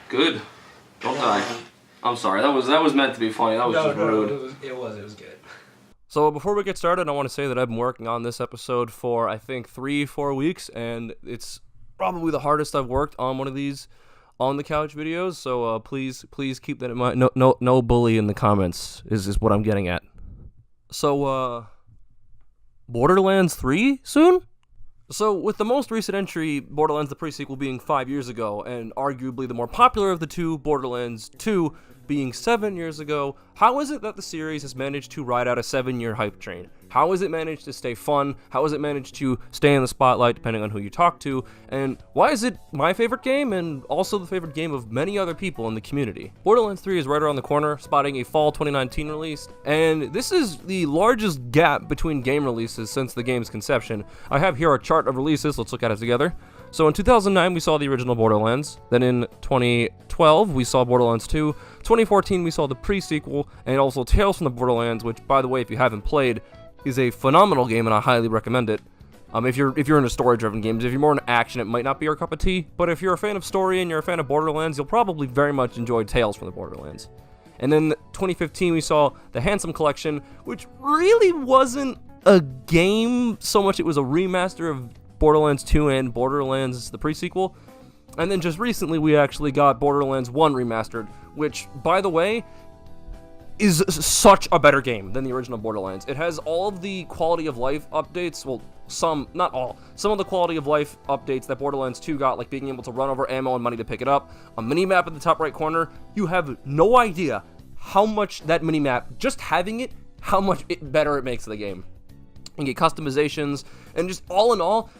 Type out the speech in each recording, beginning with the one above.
Good. Don't die. I'm sorry. That was meant to be funny. That was just rude. It was good. So before we get started, I want to say that I've been working on this episode for I think 3-4 weeks, and it's probably the hardest I've worked on one of these on the couch videos. So please keep that in mind. No bully in the comments is what I'm getting at. So Borderlands 3 soon? So with the most recent entry, Borderlands the pre-sequel being 5 years ago, and arguably the more popular of the two, Borderlands 2, being 7 years ago, how is it that the series has managed to ride out a 7-year hype train? How has it managed to stay fun? How has it managed to stay in the spotlight depending on who you talk to? And why is it my favorite game and also the favorite game of many other people in the community? Borderlands 3 is right around the corner, spotting a fall 2019 release, and this is the largest gap between game releases since the game's conception. I have here a chart of releases, let's look at it together. So in 2009, we saw the original Borderlands. Then in 2012, we saw Borderlands 2. 2014, we saw the pre-sequel, and also Tales from the Borderlands, which, by the way, if you haven't played, is a phenomenal game, and I highly recommend it. If you're into story-driven games, if you're more into action, it might not be your cup of tea. But if you're a fan of story and you're a fan of Borderlands, you'll probably very much enjoy Tales from the Borderlands. And then 2015, we saw the Handsome Collection, which really wasn't a game so much. It was a remaster of Borderlands 2 and Borderlands the pre-sequel. And then just recently we actually got Borderlands 1 remastered, which, by the way, is such a better game than the original Borderlands. It has all of the quality of life updates, well, some, not all, some of the quality of life updates that Borderlands 2 got, like being able to run over ammo and money to pick it up, a mini-map in the top right corner. You have no idea how much that mini-map, just having it, how much better it makes the game. You get customizations, and just all in all,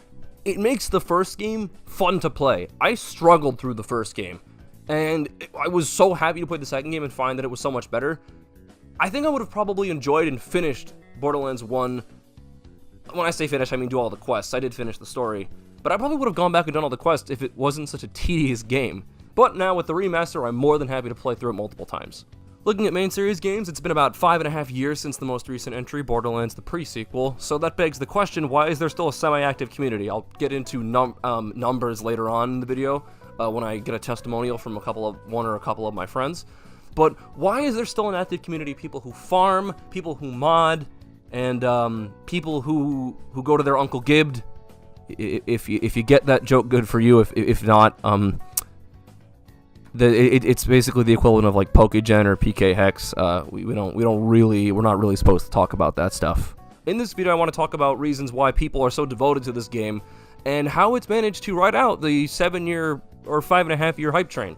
it makes the first game fun to play. I struggled through the first game, and I was so happy to play the second game and find that it was so much better. I think I would have probably enjoyed and finished Borderlands 1. When I say finish, I mean do all the quests. I did finish the story, but I probably would have gone back and done all the quests if it wasn't such a tedious game. But now with the remaster, I'm more than happy to play through it multiple times. Looking at main series games, it's been about 5.5 years since the most recent entry, Borderlands the pre-sequel, so that begs the question, why is there still a semi-active community? I'll get into numbers later on in the video, when I get a testimonial from one or a couple of my friends. But why is there still an active community? People who farm, people who mod, and people who go to their Uncle Gibbed. If you get that joke, good for you. If not, it's basically the equivalent of like PokeGen or PK Hex. We're not really supposed to talk about that stuff. In this video, I want to talk about reasons why people are so devoted to this game, and how it's managed to ride out the 7-year or 5.5-year hype train.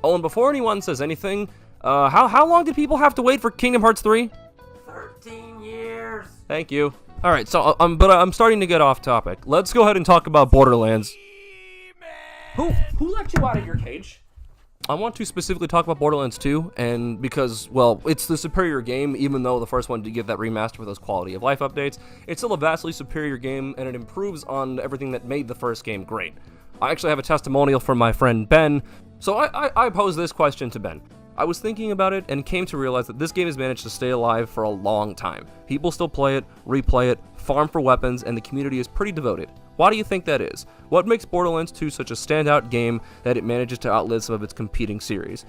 Oh, and before anyone says anything, how long did people have to wait for Kingdom Hearts 3? 13 years. Thank you. All right, so I'm starting to get off topic. Let's go ahead and talk about Borderlands. Who let you out of your cage? I want to specifically talk about Borderlands 2, and because, well, it's the superior game, even though the first one did get that remaster with those quality of life updates, it's still a vastly superior game, and it improves on everything that made the first game great. I actually have a testimonial from my friend Ben, so I posed this question to Ben. I was thinking about it and came to realize that this game has managed to stay alive for a long time. People still play it, replay it, farm for weapons, and the community is pretty devoted. Why do you think that is? What makes Borderlands 2 such a standout game that it manages to outlive some of its competing series?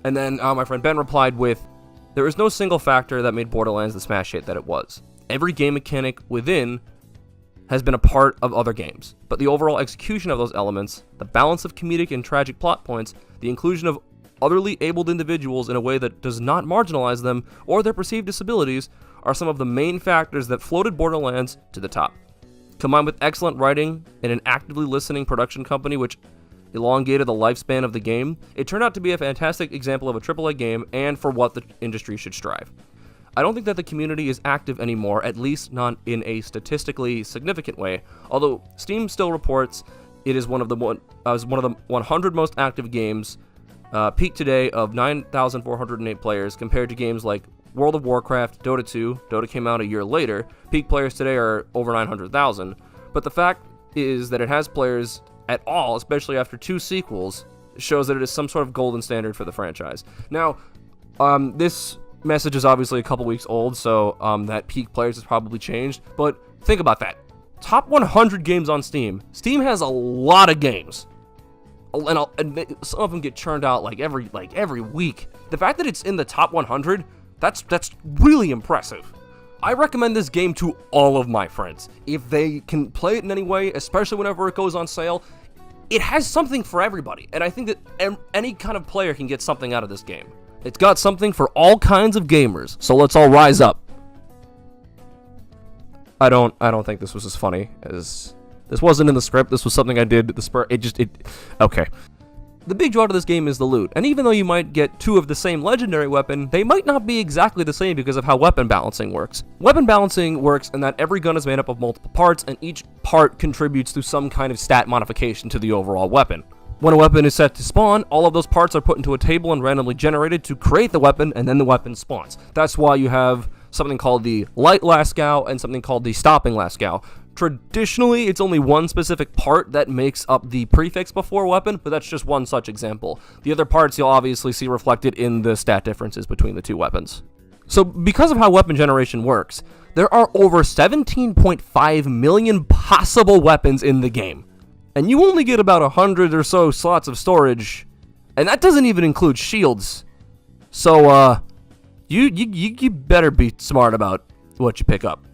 And then my friend Ben replied with, there is no single factor that made Borderlands the smash hit that it was. Every game mechanic within has been a part of other games, but the overall execution of those elements, the balance of comedic and tragic plot points, the inclusion of otherly abled individuals in a way that does not marginalize them or their perceived disabilities are some of the main factors that floated Borderlands to the top. Combined with excellent writing and an actively listening production company which elongated the lifespan of the game, it turned out to be a fantastic example of a AAA game and for what the industry should strive. I don't think that the community is active anymore, at least not in a statistically significant way, although Steam still reports it is one of the 100 most active games, peak today of 9,408 players compared to games like World of Warcraft, Dota 2, Dota came out a year later, peak players today are over 900,000, but the fact is that it has players at all, especially after 2 sequels, shows that it is some sort of golden standard for the franchise. Now, this message is obviously a couple weeks old, so that peak players has probably changed, but think about that. Top 100 games on Steam. Steam has a lot of games. some of them get churned out like every week. The fact that it's in the top 100, that's really impressive. I recommend this game to all of my friends. If they can play it in any way, especially whenever it goes on sale, it has something for everybody. And I think that any kind of player can get something out of this game. It's got something for all kinds of gamers, so let's all rise up. I don't think this was as funny as... This wasn't in the script, this was something I did at the spur. Okay. The big draw to this game is the loot, and even though you might get 2 of the same legendary weapon, they might not be exactly the same because of how weapon balancing works. Weapon balancing works in that every gun is made up of multiple parts, and each part contributes to some kind of stat modification to the overall weapon. When a weapon is set to spawn, all of those parts are put into a table and randomly generated to create the weapon, and then the weapon spawns. That's why you have something called the light Lasgow and something called the stopping Lasgow. Traditionally, it's only one specific part that makes up the prefix before weapon, but that's just one such example. The other parts you'll obviously see reflected in the stat differences between the 2 weapons. So because of how weapon generation works, there are over 17.5 million possible weapons in the game. And you only get about 100 or so slots of storage, and that doesn't even include shields. So, you better be smart about what you pick up.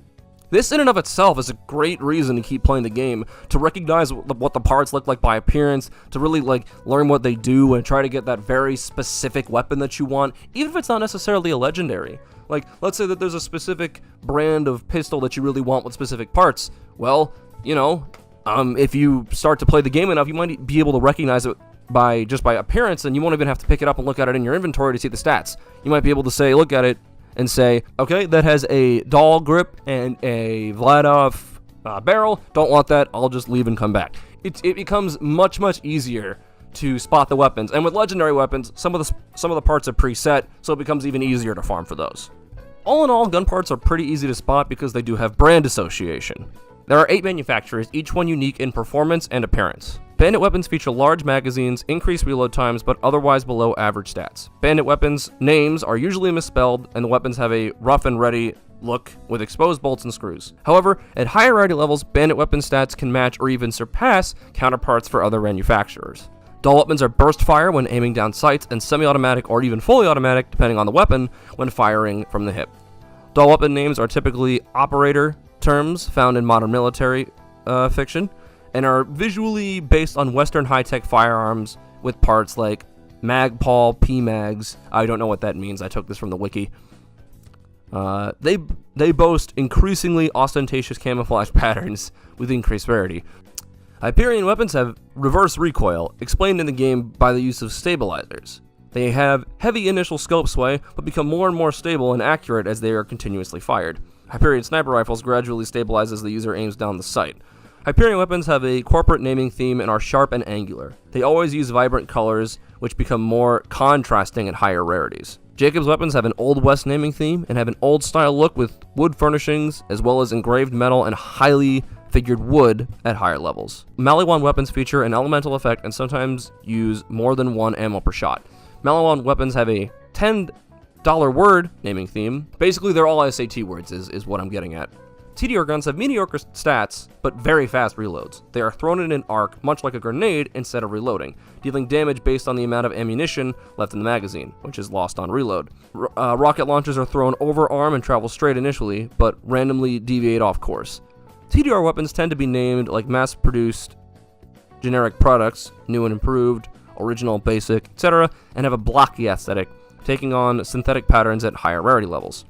This in and of itself is a great reason to keep playing the game, to recognize what the parts look like by appearance, to really learn what they do and try to get that very specific weapon that you want, even if it's not necessarily a legendary. Like, let's say that there's a specific brand of pistol that you really want with specific parts. Well, you know, if you start to play the game enough, you might be able to recognize it by appearance, and you won't even have to pick it up and look at it in your inventory to see the stats. You might be able to say, look at it, and say, okay, that has a Dahl grip and a Vladov barrel. Don't want that. I'll just leave and come back. It becomes much easier to spot the weapons. And with legendary weapons, some of the parts are preset, so it becomes even easier to farm for those. All in all, gun parts are pretty easy to spot because they do have brand association. There are 8 manufacturers, each one unique in performance and appearance. Bandit weapons feature large magazines, increased reload times, but otherwise below average stats. Bandit weapons' names are usually misspelled, and the weapons have a rough and ready look with exposed bolts and screws. However, at higher rarity levels, bandit weapon stats can match or even surpass counterparts for other manufacturers. Dahl weapons are burst fire when aiming down sights, and semi-automatic or even fully automatic, depending on the weapon, when firing from the hip. Dahl weapon names are typically operator terms found in modern military fiction, and are visually based on Western high-tech firearms with parts like Magpul, PMags. I don't know what that means. I took this from the wiki. They boast increasingly ostentatious camouflage patterns with increased rarity. Hyperion weapons have reverse recoil, explained in the game by the use of stabilizers. They have heavy initial scope sway, but become more and more stable and accurate as they are continuously fired. Hyperion sniper rifles gradually stabilize as the user aims down the sight. Hyperion weapons have a corporate naming theme and are sharp and angular. They always use vibrant colors, which become more contrasting at higher rarities. Jacob's weapons have an Old West naming theme and have an old style look with wood furnishings, as well as engraved metal and highly figured wood at higher levels. Maliwan weapons feature an elemental effect and sometimes use more than 1 ammo per shot. Maliwan weapons have a $10 word naming theme. Basically, they're all SAT words is what I'm getting at. TDR guns have mediocre stats, but very fast reloads. They are thrown in an arc, much like a grenade, instead of reloading, dealing damage based on the amount of ammunition left in the magazine, which is lost on reload. Rocket launchers are thrown over arm and travel straight initially, but randomly deviate off course. TDR weapons tend to be named like mass-produced generic products, new and improved, original, basic, etc., and have a blocky aesthetic, taking on synthetic patterns at higher rarity levels.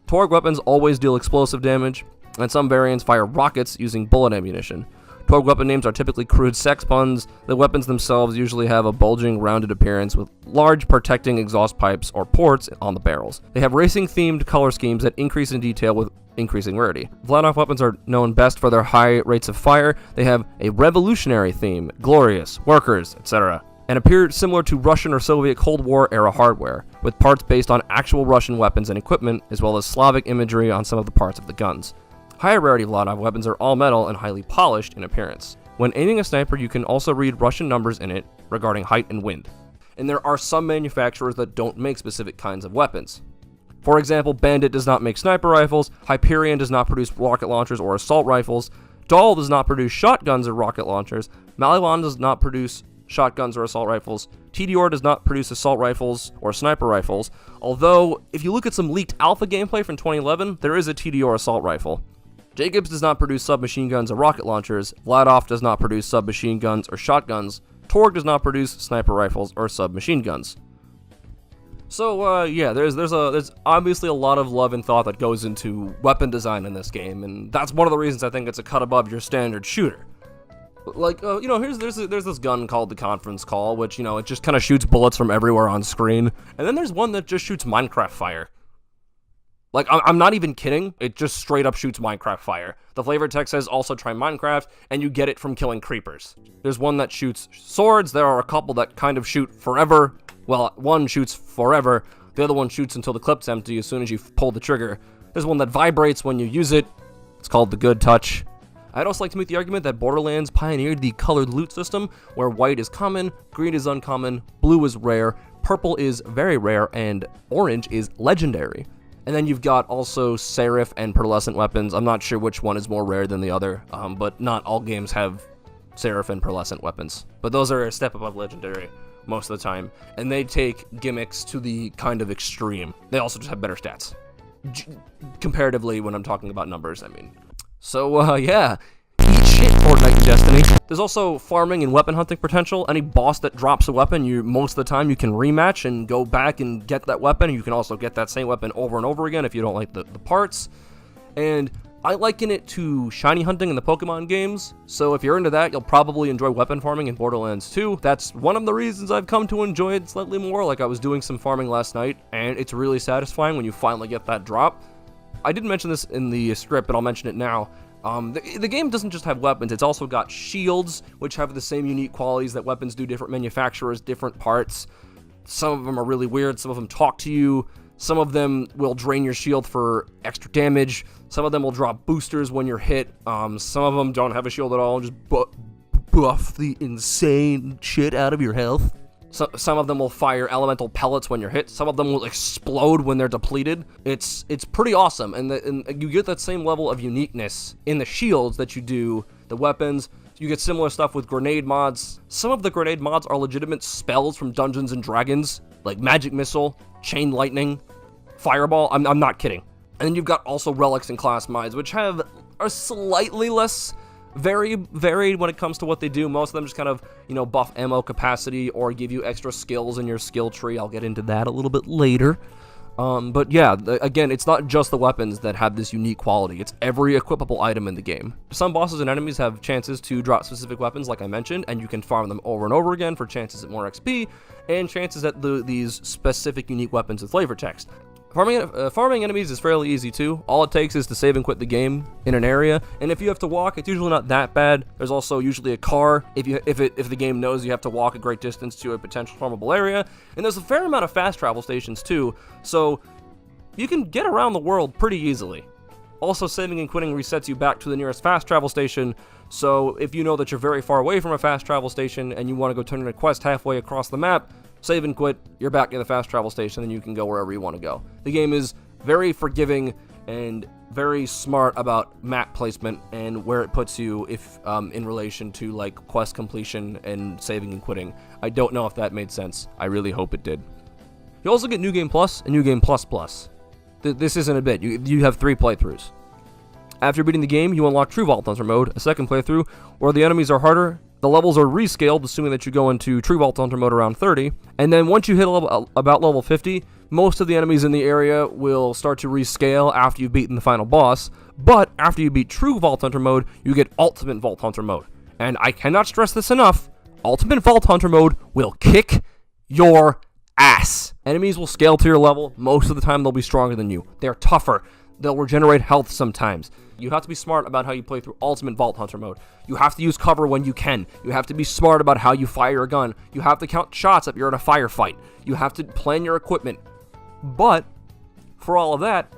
Torg weapons always deal explosive damage, and some variants fire rockets using bullet ammunition. Torg weapon names are typically crude sex puns. The weapons themselves usually have a bulging, rounded appearance with large protecting exhaust pipes or ports on the barrels. They have racing-themed color schemes that increase in detail with increasing rarity. Vladov weapons are known best for their high rates of fire. They have a revolutionary theme, glorious, workers, etc., and appear similar to Russian or Soviet Cold War era hardware, with parts based on actual Russian weapons and equipment, as well as Slavic imagery on some of the parts of the guns. Higher rarity Vladov weapons are all metal and highly polished in appearance. When aiming a sniper, you can also read Russian numbers in it regarding height and wind. And there are some manufacturers that don't make specific kinds of weapons. For example, Bandit does not make sniper rifles, Hyperion does not produce rocket launchers or assault rifles, Dahl does not produce shotguns or rocket launchers, Maliwan does not produce shotguns, or assault rifles. TDR does not produce assault rifles or sniper rifles, although if you look at some leaked alpha gameplay from 2011, there is a TDR assault rifle. Jacobs does not produce submachine guns or rocket launchers. Vladoff does not produce submachine guns or shotguns. Torg does not produce sniper rifles or submachine guns. So, yeah, there's obviously a lot of love and thought that goes into weapon design in this game, and that's one of the reasons I think it's a cut above your standard shooter. Like, there's this gun called the Conference Call, which, it just kind of shoots bullets from everywhere on screen, and then there's one that just shoots Minecraft fire. Like, I'm not even kidding, it just straight up shoots Minecraft fire. The flavor text says also try Minecraft, and you get it from killing creepers. There's one that shoots swords, there are a couple that kind of shoot forever. Well, one shoots forever, the other one shoots until the clip's empty as soon as you pull the trigger. There's one that vibrates when you use it, it's called the Good Touch. I'd also like to make the argument that Borderlands pioneered the colored loot system, where white is common, green is uncommon, blue is rare, purple is very rare, and orange is legendary. And then you've got also Seraph and Pearlescent weapons. I'm not sure which one is more rare than the other, but not all games have Seraph and Pearlescent weapons. But those are a step above legendary most of the time, and they take gimmicks to the kind of extreme. They also just have better stats. Comparatively, when I'm talking about numbers, I mean. So, yeah. Eat shit, Fortnite and Destiny. There's also farming and weapon hunting potential. Any boss that drops a weapon, most of the time you can rematch and go back and get that weapon. You can also get that same weapon over and over again if you don't like the parts. And I liken it to shiny hunting in the Pokemon games. So if you're into that, you'll probably enjoy weapon farming in Borderlands 2. That's one of the reasons I've come to enjoy it slightly more. Like, I was doing some farming last night, and it's really satisfying when you finally get that drop. I didn't mention this in the script, but I'll mention it now. The game doesn't just have weapons, it's also got shields, which have the same unique qualities that weapons do, different manufacturers, different parts. Some of them are really weird, some of them talk to you, some of them will drain your shield for extra damage, some of them will drop boosters when you're hit, some of them don't have a shield at all, and just buff the insane shit out of your health. Some of them will fire elemental pellets when you're hit. Some of them will explode when they're depleted. It's pretty awesome, and you get that same level of uniqueness in the shields that you do the weapons. You get similar stuff with grenade mods. Some of the grenade mods are legitimate spells from Dungeons and Dragons, like Magic Missile, Chain Lightning, Fireball. I'm not kidding. And then you've got also relics and class mods, which are slightly less varied when it comes to what they do. Most of them just kind of, buff ammo capacity or give you extra skills in your skill tree. I'll get into that a little bit later. But yeah, again, it's not just the weapons that have this unique quality. It's every equipable item in the game. Some bosses and enemies have chances to drop specific weapons, like I mentioned, and you can farm them over and over again for chances at more XP and chances at these specific unique weapons with flavor text. Farming enemies is fairly easy too. All it takes is to save and quit the game in an area, and if you have to walk, it's usually not that bad. There's also usually a car if the game knows you have to walk a great distance to a potential farmable area, and there's a fair amount of fast travel stations too, so you can get around the world pretty easily. Also, saving and quitting resets you back to the nearest fast travel station, so if you know that you're very far away from a fast travel station and you want to go turn in a quest halfway across the map, save and quit, you're back in the fast travel station, and you can go wherever you want to go. The game is very forgiving and very smart about map placement and where it puts you if in relation to like quest completion and saving and quitting. I don't know if that made sense. I really hope it did. You also get New Game Plus and New Game Plus Plus. This isn't a bit. You have 3 playthroughs. After beating the game, you unlock True Vault Hunter mode, a second playthrough, where the enemies are harder. The levels are rescaled, assuming that you go into True Vault Hunter mode around 30, and then once you hit about level 50, most of the enemies in the area will start to rescale after you've beaten the final boss, but after you beat True Vault Hunter mode, you get Ultimate Vault Hunter mode. And I cannot stress this enough, Ultimate Vault Hunter mode will kick your ass. Enemies will scale to your level. Most of the time they'll be stronger than you. They're tougher. They'll regenerate health sometimes. You have to be smart about how you play through Ultimate Vault Hunter mode. You have to use cover when you can. You have to be smart about how you fire a gun. You have to count shots if you're in a firefight. You have to plan your equipment. But for all of that,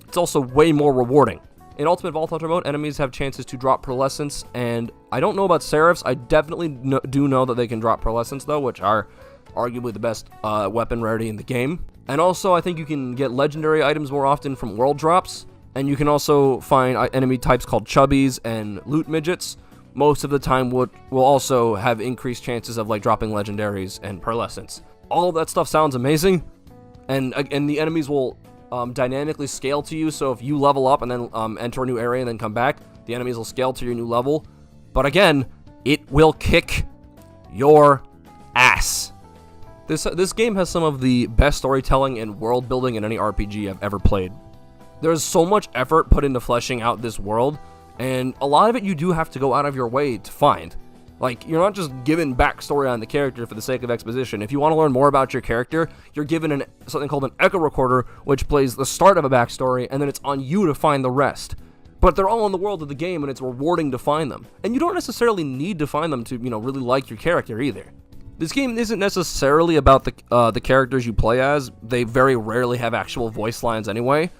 it's also way more rewarding. In Ultimate Vault Hunter mode, enemies have chances to drop Pearlescents, and I don't know about Seraphs. I definitely do know that they can drop Pearlescents, though, which are arguably the best weapon rarity in the game. And also, I think you can get legendary items more often from world drops, and you can also find enemy types called chubbies and loot midgets, most of the time will also have increased chances of like dropping legendaries and pearlescence. All of that stuff sounds amazing, and the enemies will dynamically scale to you. So if you level up and then enter a new area and then come back, the enemies will scale to your new level. But again, it will kick your ass. This game has some of the best storytelling and world building in any RPG I've ever played. There's so much effort put into fleshing out this world, and a lot of it you do have to go out of your way to find. Like, you're not just given backstory on the character for the sake of exposition. If you want to learn more about your character, you're given something called an echo recorder, which plays the start of a backstory, and then it's on you to find the rest. But they're all in the world of the game, and it's rewarding to find them. And you don't necessarily need to find them to, really like your character either. This game isn't necessarily about the characters you play as. They very rarely have actual voice lines anyway.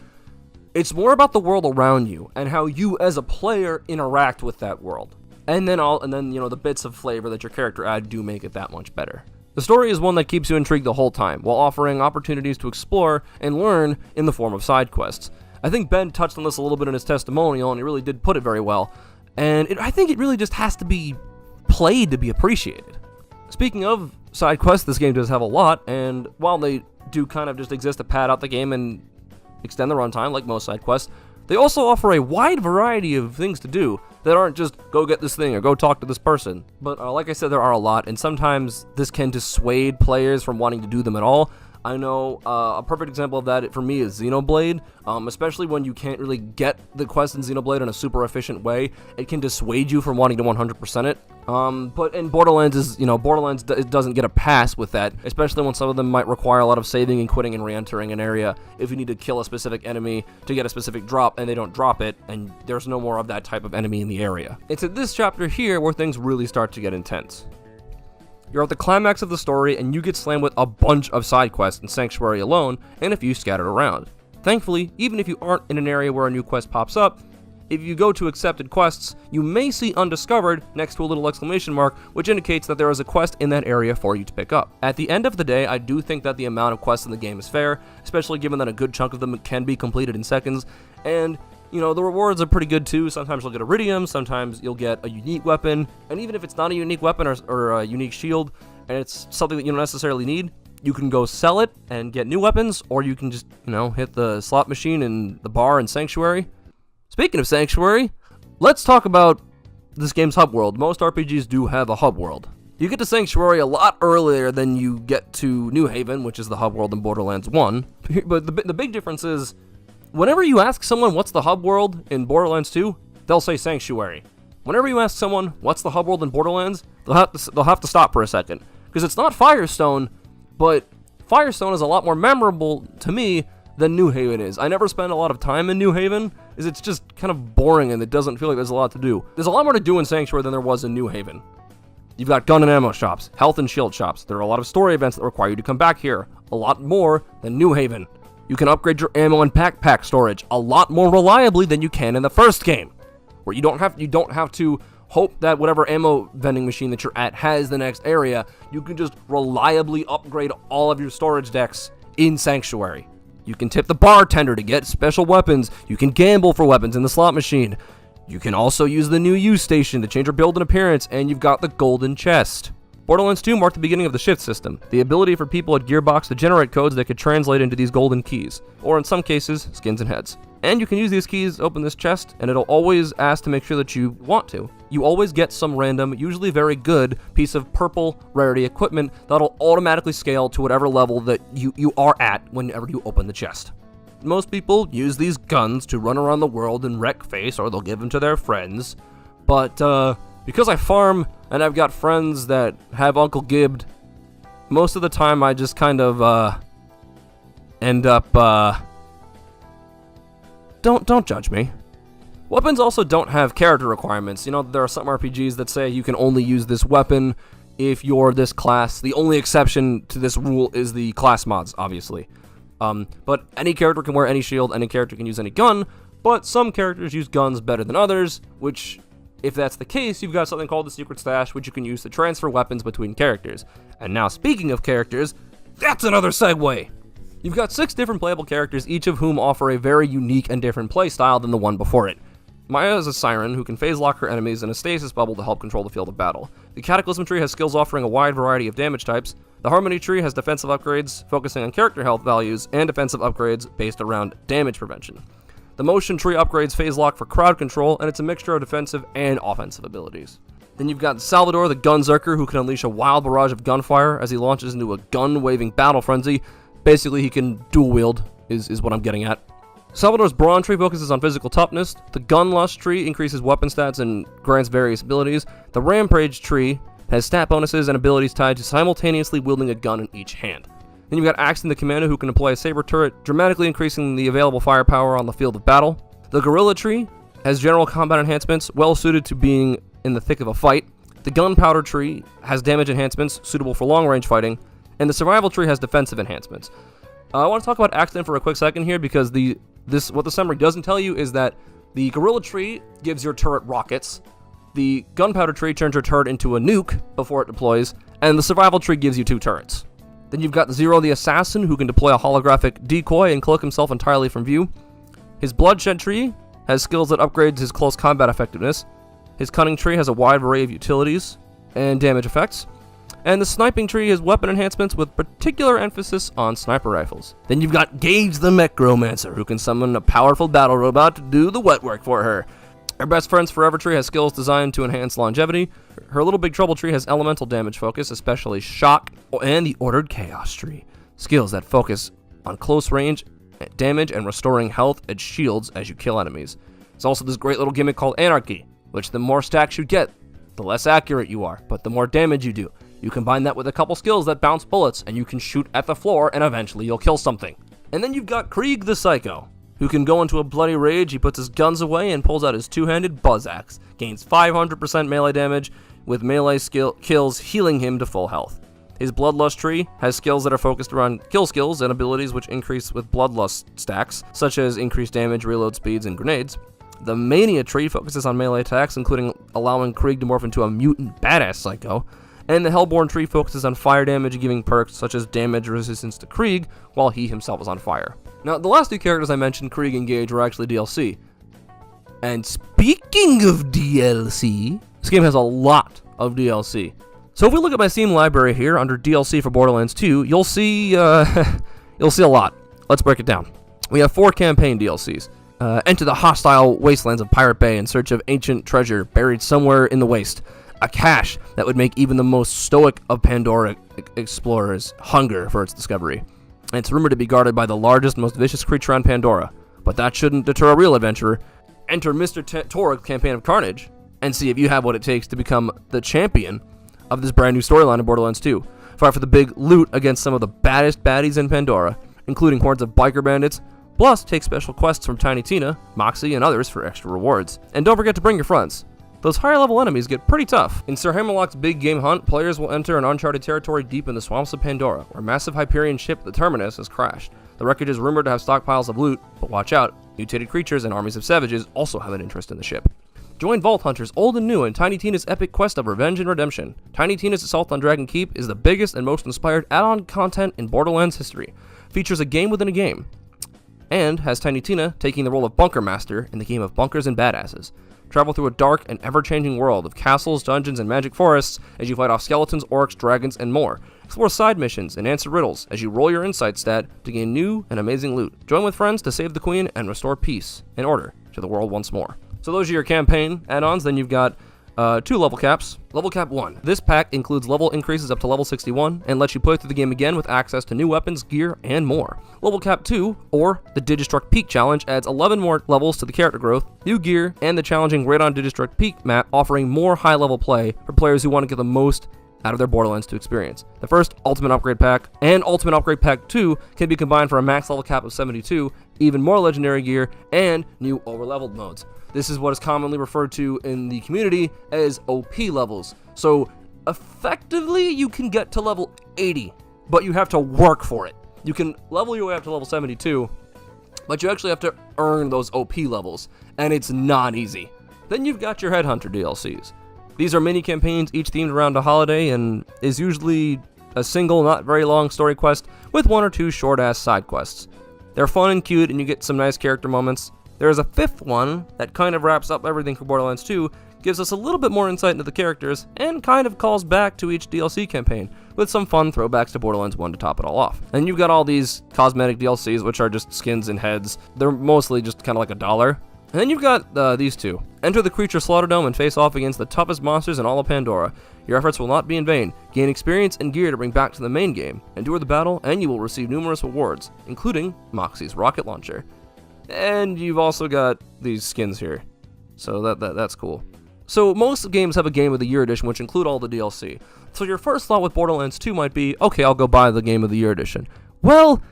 It's more about the world around you and how you as a player interact with that world. And then the bits of flavor that your character add do make it that much better. The story is one that keeps you intrigued the whole time, while offering opportunities to explore and learn in the form of side quests. I think Ben touched on this a little bit in his testimonial, and he really did put it very well. And I think it really just has to be played to be appreciated. Speaking of side quests, this game does have a lot, and while they do kind of just exist to pad out the game and extend the runtime like most side quests, they also offer a wide variety of things to do that aren't just go get this thing or go talk to this person. But like I said, there are a lot, and sometimes this can dissuade players from wanting to do them at all. I know a perfect example of that for me is Xenoblade, especially when you can't really get the quest in Xenoblade in a super efficient way. It can dissuade you from wanting to 100% it. But in Borderlands, it doesn't get a pass with that, especially when some of them might require a lot of saving and quitting and re-entering an area if you need to kill a specific enemy to get a specific drop and they don't drop it, and there's no more of that type of enemy in the area. It's at this chapter here where things really start to get intense. You're at the climax of the story, and you get slammed with a bunch of side quests in Sanctuary alone, and a few scattered around. Thankfully, even if you aren't in an area where a new quest pops up, if you go to accepted quests, you may see undiscovered next to a little exclamation mark, which indicates that there is a quest in that area for you to pick up. At the end of the day, I do think that the amount of quests in the game is fair, especially given that a good chunk of them can be completed in seconds, and the rewards are pretty good too. Sometimes you'll get iridium, sometimes you'll get a unique weapon, and even if it's not a unique weapon or a unique shield, and it's something that you don't necessarily need, you can go sell it and get new weapons, or you can just, hit the slot machine in the bar in Sanctuary. Speaking of Sanctuary, let's talk about this game's hub world. Most RPGs do have a hub world. You get to Sanctuary a lot earlier than you get to New Haven, which is the hub world in Borderlands 1, but the big difference is, whenever you ask someone what's the hub world in Borderlands 2, they'll say Sanctuary. Whenever you ask someone what's the hub world in Borderlands, they'll have to stop for a second, because it's not Firestone, but Firestone is a lot more memorable to me than New Haven is. I never spend a lot of time in New Haven, as it's just kind of boring and it doesn't feel like there's a lot to do. There's a lot more to do in Sanctuary than there was in New Haven. You've got gun and ammo shops, health and shield shops. There are a lot of story events that require you to come back here, a lot more than New Haven. You can upgrade your ammo and backpack storage a lot more reliably than you can in the first game, where you don't have to hope that whatever ammo vending machine that you're at has the next area. You can just reliably upgrade all of your storage decks in Sanctuary. You can tip the bartender to get special weapons. You can gamble for weapons in the slot machine. You can also use the new use station to change your build and appearance, and you've got the golden chest. Borderlands 2 marked the beginning of the shift system, the ability for people at Gearbox to generate codes that could translate into these golden keys, or in some cases, skins and heads. And you can use these keys to open this chest, and it'll always ask to make sure that you want to. You always get some random, usually very good, piece of purple rarity equipment that'll automatically scale to whatever level that you are at whenever you open the chest. Most people use these guns to run around the world and wreck face, or they'll give them to their friends, but because I farm and I've got friends that have Uncle Gibbed, most of the time I just kind of end up Don't judge me. Weapons also don't have character requirements. There are some RPGs that say you can only use this weapon if you're this class. The only exception to this rule is the class mods, obviously. But any character can wear any shield, any character can use any gun, but some characters use guns better than others, which, if that's the case, you've got something called the Secret Stash, which you can use to transfer weapons between characters. And now, speaking of characters, that's another segue! You've got 6 different playable characters, each of whom offer a very unique and different playstyle than the one before it. Maya is a siren who can phase lock her enemies in a stasis bubble to help control the field of battle. The Cataclysm tree has skills offering a wide variety of damage types. The Harmony tree has defensive upgrades focusing on character health values and defensive upgrades based around damage prevention. The Motion tree upgrades phase lock for crowd control, and it's a mixture of defensive and offensive abilities. Then you've got Salvador the Gunzerker, who can unleash a wild barrage of gunfire as he launches into a gun-waving battle frenzy. Basically, he can dual wield, is what I'm getting at. Salvador's Brawn tree focuses on physical toughness. The Gunlust tree increases weapon stats and grants various abilities. The Rampage tree has stat bonuses and abilities tied to simultaneously wielding a gun in each hand. Then you've got Axton the Commando, who can deploy a saber turret, dramatically increasing the available firepower on the field of battle. The Gorilla tree has general combat enhancements, well suited to being in the thick of a fight. The Gunpowder tree has damage enhancements, suitable for long-range fighting. And the Survival tree has defensive enhancements. I want to talk about Axton for a quick second here, because what the summary doesn't tell you is that the Gorilla tree gives your turret rockets. The Gunpowder tree turns your turret into a nuke before it deploys, and the Survival tree gives you 2 turrets. Then you've got Zero the Assassin, who can deploy a holographic decoy and cloak himself entirely from view. His Bloodshed tree has skills that upgrades his close combat effectiveness. His Cunning tree has a wide array of utilities and damage effects. And the Sniping tree has weapon enhancements with particular emphasis on sniper rifles. Then you've got Gage the Mechromancer, who can summon a powerful battle robot to do the wet work for her. Her Best Friends Forever tree has skills designed to enhance longevity. Her Little Big Trouble tree has elemental damage focus, especially shock, and the Ordered Chaos tree. Skills that focus on close range damage and restoring health and shields as you kill enemies. There's also this great little gimmick called Anarchy, which the more stacks you get, the less accurate you are, but the more damage you do. You combine that with a couple skills that bounce bullets, and you can shoot at the floor, and eventually you'll kill something. And then you've got Krieg the Psycho, who can go into a bloody rage. He puts his guns away and pulls out his two-handed buzz axe. Gains 500% melee damage, with melee kills healing him to full health. His Bloodlust tree has skills that are focused around kill skills and abilities which increase with Bloodlust stacks, such as increased damage, reload speeds, and grenades. The Mania tree focuses on melee attacks, including allowing Krieg to morph into a mutant badass psycho. And the Hellborn tree focuses on fire damage, giving perks such as damage resistance to Krieg while he himself is on fire. Now, the last 2 characters I mentioned, Krieg and Gage, were actually DLC. And speaking of DLC, this game has a lot of DLC. So if we look at my Steam library here under DLC for Borderlands 2, you'll see a lot. Let's break it down. We have 4 campaign DLCs. Enter the hostile wastelands of Pirate Bay in search of ancient treasure buried somewhere in the waste. A cache that would make even the most stoic of Pandora explorers hunger for its discovery. And it's rumored to be guarded by the largest, most vicious creature on Pandora. But that shouldn't deter a real adventurer. Enter Mr. Torag's Campaign of Carnage and see if you have what it takes to become the champion of this brand new storyline in Borderlands 2. Fight for the big loot against some of the baddest baddies in Pandora, including hordes of biker bandits. Plus, take special quests from Tiny Tina, Moxie, and others for extra rewards. And don't forget to bring your friends. Those higher level enemies get pretty tough. In Sir Hammerlock's big game hunt, players will enter an uncharted territory deep in the swamps of Pandora, where a massive Hyperion ship, the Terminus, has crashed. The wreckage is rumored to have stockpiles of loot, but watch out, mutated creatures and armies of savages also have an interest in the ship. Join Vault Hunters old and new in Tiny Tina's epic quest of revenge and redemption. Tiny Tina's Assault on Dragon Keep is the biggest and most inspired add-on content in Borderlands history. Features a game within a game, and has Tiny Tina taking the role of Bunker Master in the game of Bunkers and Badasses. Travel through a dark and ever-changing world of castles, dungeons, and magic forests as you fight off skeletons, orcs, dragons, and more. Explore side missions and answer riddles as you roll your insight stat to gain new and amazing loot. Join with friends to save the queen and restore peace and order to the world once more. So those are your campaign add-ons. Then you've got 2 level caps. Level cap 1. This pack includes level increases up to level 61 and lets you play through the game again with access to new weapons, gear, and more. Level cap 2, or the Digistruct Peak Challenge, adds 11 more levels to the character growth, new gear, and the challenging Radon Digistruct Peak map, offering more high-level play for players who want to get the most out of their Borderlands 2 experience. The first Ultimate Upgrade Pack and Ultimate Upgrade Pack 2 can be combined for a max level cap of 72, even more legendary gear, and new overleveled modes. This is what is commonly referred to in the community as OP levels. So effectively, you can get to level 80, but you have to work for it. You can level your way up to level 72, but you actually have to earn those OP levels, and it's not easy. Then you've got your Headhunter DLCs. These are mini campaigns, each themed around a holiday, and is usually a single, not very long story quest with 1 or 2 short-ass side quests. They're fun and cute, and you get some nice character moments. There is a fifth one that kind of wraps up everything for Borderlands 2, gives us a little bit more insight into the characters, and kind of calls back to each DLC campaign, with some fun throwbacks to Borderlands 1 to top it all off. And you've got all these cosmetic DLCs, which are just skins and heads. They're mostly just kind of like $1. And then you've got these two. Enter the Creature Slaughterdome and face off against the toughest monsters in all of Pandora. Your efforts will not be in vain. Gain experience and gear to bring back to the main game. Endure the battle, and you will receive numerous rewards, including Moxie's rocket launcher. And you've also got these skins here. So that's cool. So most games have a Game of the Year edition, which include all the DLC. So your first thought with Borderlands 2 might be, okay, I'll go buy the Game of the Year edition. Well,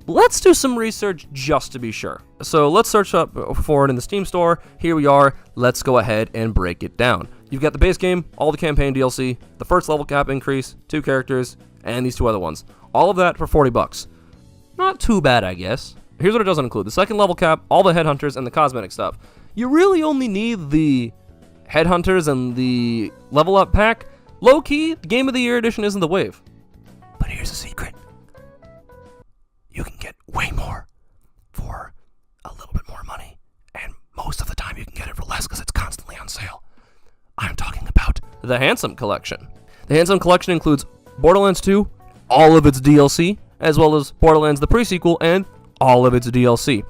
let's do some research just to be sure. So let's search up for it in the Steam store. Here we are. Let's go ahead and break it down. You've got the base game, all the campaign DLC, the first level cap increase, 2 characters, and these 2 other ones. All of that for $40. Not too bad, I guess. Here's what it doesn't include. The second level cap, all the headhunters, and the cosmetic stuff. You really only need the headhunters and the level up pack. Low-key, the Game of the Year edition isn't the wave. But here's a secret. You can get way more for a little bit more money. And most of the time you can get it for less because it's constantly on sale. I'm talking about the Handsome Collection. The Handsome Collection includes Borderlands 2, all of its DLC, as well as Borderlands the pre-sequel and all of its DLC.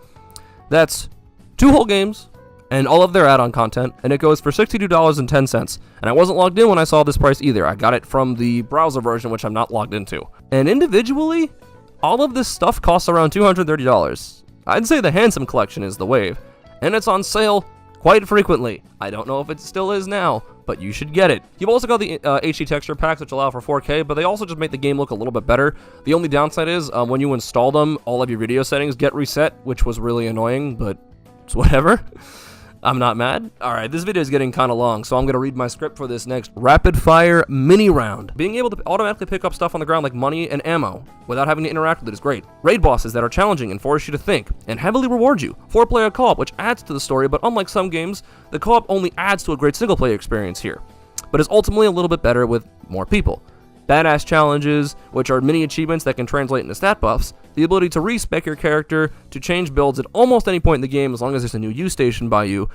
That's 2 whole games and all of their add-on content, and it goes for $62.10. And I wasn't logged in when I saw this price either. I got it from the browser version, which I'm not logged into. And individually, all of this stuff costs around $230. I'd say the Handsome Collection is the wave, and it's on sale quite frequently. I don't know if it still is now, but you should get it. You've also got the HD texture packs, which allow for 4K, but they also just make the game look a little bit better. The only downside is when you install them, all of your video settings get reset, which was really annoying, but it's whatever. I'm not mad. Alright, this video is getting kind of long, so I'm going to read my script for this next rapid fire mini round. Being able to automatically pick up stuff on the ground like money and ammo without having to interact with it is great. Raid bosses that are challenging and force you to think, and heavily reward you. 4-player co-op, which adds to the story, but unlike some games, the co-op only adds to a great single-player experience here, but is ultimately a little bit better with more people. Badass challenges, which are mini achievements that can translate into stat buffs, the ability to respec your character, to change builds at almost any point in the game as long as there's a new use station by you,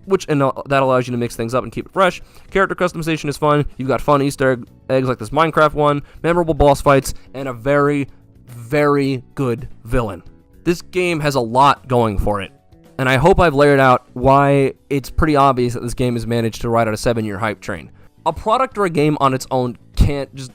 that allows you to mix things up and keep it fresh. Character customization is fun. You've got fun Easter eggs like this Minecraft one, memorable boss fights, and a very, very good villain. This game has a lot going for it, and I hope I've layered out why it's pretty obvious that this game has managed to ride out a 7-year hype train. A product or a game on its own can't just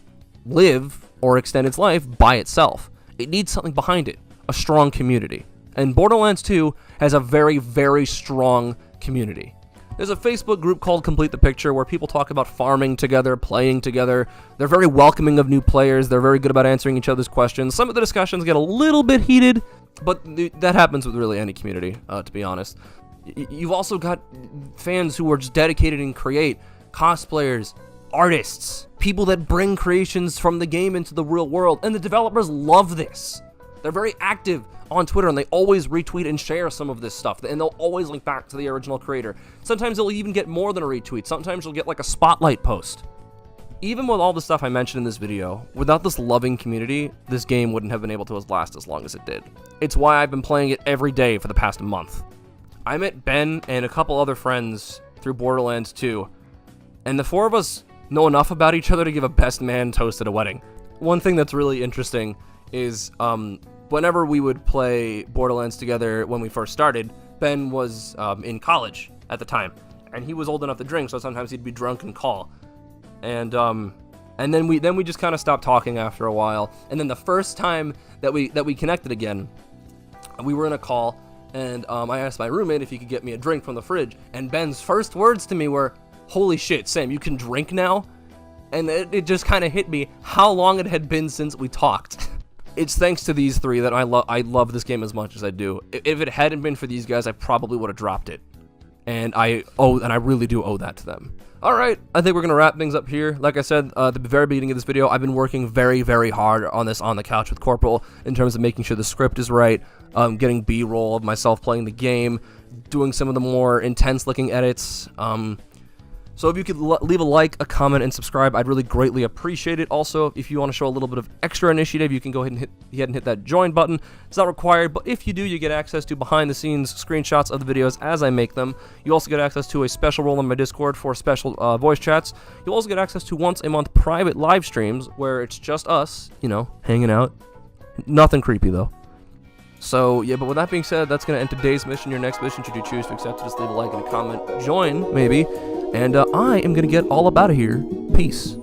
live or extend its life by itself. It needs something behind it, a strong community. And Borderlands 2 has a very, very strong community. There's a Facebook group called Complete the Picture where people talk about farming together, playing together. They're very welcoming of new players. They're very good about answering each other's questions. Some of the discussions get a little bit heated, but that happens with really any community, to be honest. You've also got fans who are just dedicated and create, cosplayers, artists, people that bring creations from the game into the real world, and the developers love this. They're very active on Twitter, and they always retweet and share some of this stuff, and they'll always link back to the original creator. Sometimes they'll even get more than a retweet. Sometimes you'll get like a spotlight post. Even with all the stuff I mentioned in this video, without this loving community, this game wouldn't have been able to last as long as it did. It's why I've been playing it every day for the past month. I met Ben and a couple other friends through Borderlands 2, and the 4 of us know enough about each other to give a best man toast at a wedding. One thing that's really interesting is whenever we would play Borderlands together when we first started, Ben was in college at the time, and he was old enough to drink, so sometimes he'd be drunk and call. And then we just kind of stopped talking after a while. And then the first time that we connected again, we were in a call, and I asked my roommate if he could get me a drink from the fridge, and Ben's first words to me were, "Holy shit, Sam, you can drink now?" And it just kind of hit me how long it had been since we talked. It's thanks to these 3 that I love this game as much as I do. If it hadn't been for these guys, I probably would have dropped it. And I really do owe that to them. Alright, I think we're going to wrap things up here. Like I said at the very beginning of this video, I've been working very, very hard on this on the couch with Corporal in terms of making sure the script is right, getting B-roll of myself playing the game, doing some of the more intense looking edits, So if you could leave a like, a comment, and subscribe, I'd really greatly appreciate it. Also, if you want to show a little bit of extra initiative, you can go ahead and hit that join button. It's not required, but if you do, you get access to behind-the-scenes screenshots of the videos as I make them. You also get access to a special role in my Discord for special voice chats. You'll also get access to once-a-month private live streams where it's just us, you know, hanging out. Nothing creepy, though. So, yeah, but with that being said, that's going to end today's mission. Your next mission, should you choose to accept it, just leave a like and a comment. Join, maybe. And I am going to get all up out of here. Peace.